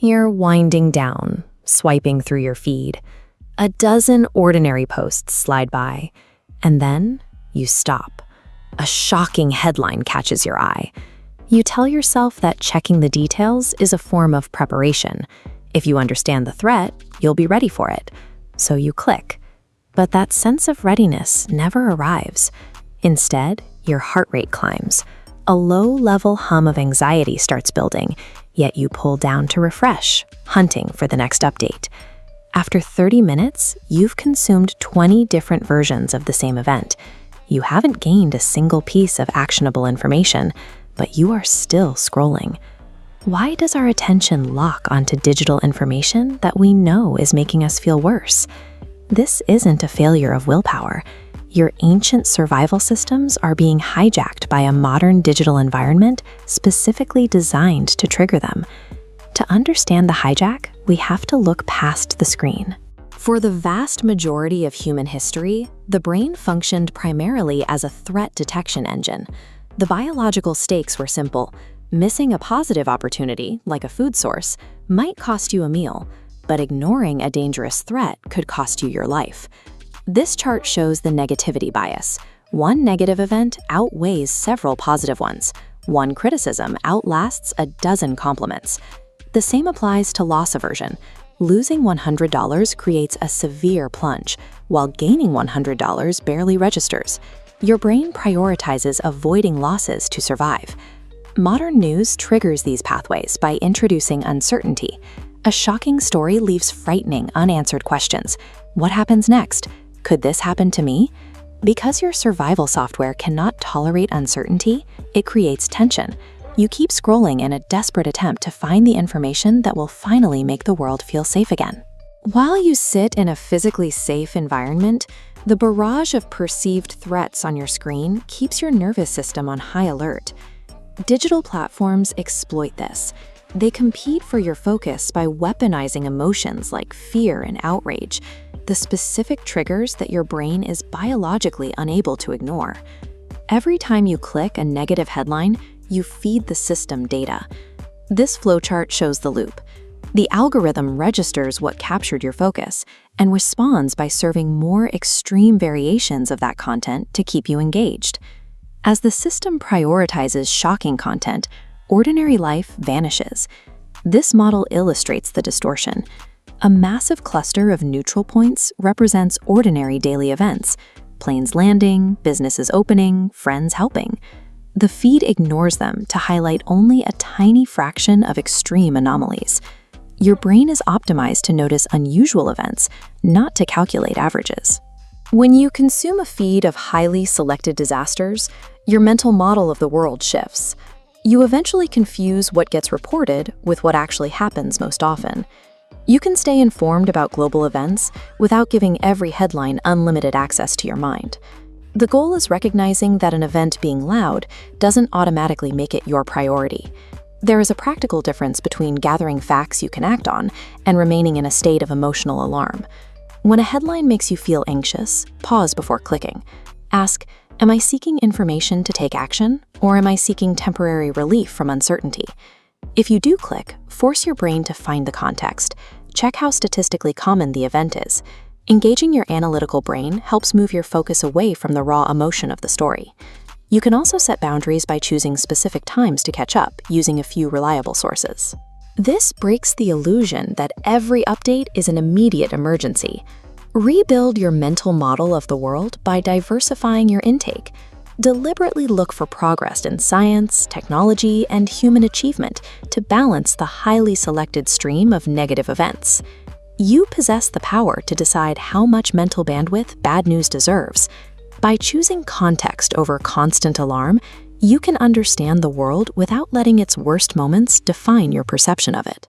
You're winding down, swiping through your feed. A dozen ordinary posts slide by, and then you stop. A shocking headline catches your eye. You tell yourself that checking the details is a form of preparation. If you understand the threat, you'll be ready for it. So you click. But that sense of readiness never arrives. Instead, your heart rate climbs. A low-level hum of anxiety starts building, yet you pull down to refresh, hunting for the next update. After 30 minutes, you've consumed 20 different versions of the same event. You haven't gained a single piece of actionable information, but you are still scrolling. Why does our attention lock onto digital information that we know is making us feel worse? This isn't a failure of willpower. Your ancient survival systems are being hijacked by a modern digital environment specifically designed to trigger them. To understand the hijack, we have to look past the screen. For the vast majority of human history, the brain functioned primarily as a threat detection engine. The biological stakes were simple. Missing a positive opportunity, like a food source, might cost you a meal, but ignoring a dangerous threat could cost you your life. This chart shows the negativity bias. One negative event outweighs several positive ones. One criticism outlasts a dozen compliments. The same applies to loss aversion. Losing $100 creates a severe plunge, while gaining $100 barely registers. Your brain prioritizes avoiding losses to survive. Modern news triggers these pathways by introducing uncertainty. A shocking story leaves frightening, unanswered questions. What happens next? Could this happen to me? Because your survival software cannot tolerate uncertainty, it creates tension. You keep scrolling in a desperate attempt to find the information that will finally make the world feel safe again. While you sit in a physically safe environment, the barrage of perceived threats on your screen keeps your nervous system on high alert. Digital platforms exploit this. They compete for your focus by weaponizing emotions like fear and outrage, the specific triggers that your brain is biologically unable to ignore. Every time you click a negative headline, you feed the system data. This flowchart shows the loop. The algorithm registers what captured your focus and responds by serving more extreme variations of that content to keep you engaged. As the system prioritizes shocking content, ordinary life vanishes. This model illustrates the distortion. A massive cluster of neutral points represents ordinary daily events: planes landing, businesses opening, friends helping. The feed ignores them to highlight only a tiny fraction of extreme anomalies. Your brain is optimized to notice unusual events, not to calculate averages. When you consume a feed of highly selected disasters, your mental model of the world shifts. You eventually confuse what gets reported with what actually happens most often. You can stay informed about global events without giving every headline unlimited access to your mind. The goal is recognizing that an event being loud doesn't automatically make it your priority. There is a practical difference between gathering facts you can act on and remaining in a state of emotional alarm. When a headline makes you feel anxious, pause before clicking. Ask, am I seeking information to take action, or am I seeking temporary relief from uncertainty? If you do click, force your brain to find the context. Check how statistically common the event is. Engaging your analytical brain helps move your focus away from the raw emotion of the story. You can also set boundaries by choosing specific times to catch up, using a few reliable sources. This breaks the illusion that every update is an immediate emergency. Rebuild your mental model of the world by diversifying your intake. Deliberately look for progress in science, technology, and human achievement to balance the highly selected stream of negative events. You possess the power to decide how much mental bandwidth bad news deserves. By choosing context over constant alarm, you can understand the world without letting its worst moments define your perception of it.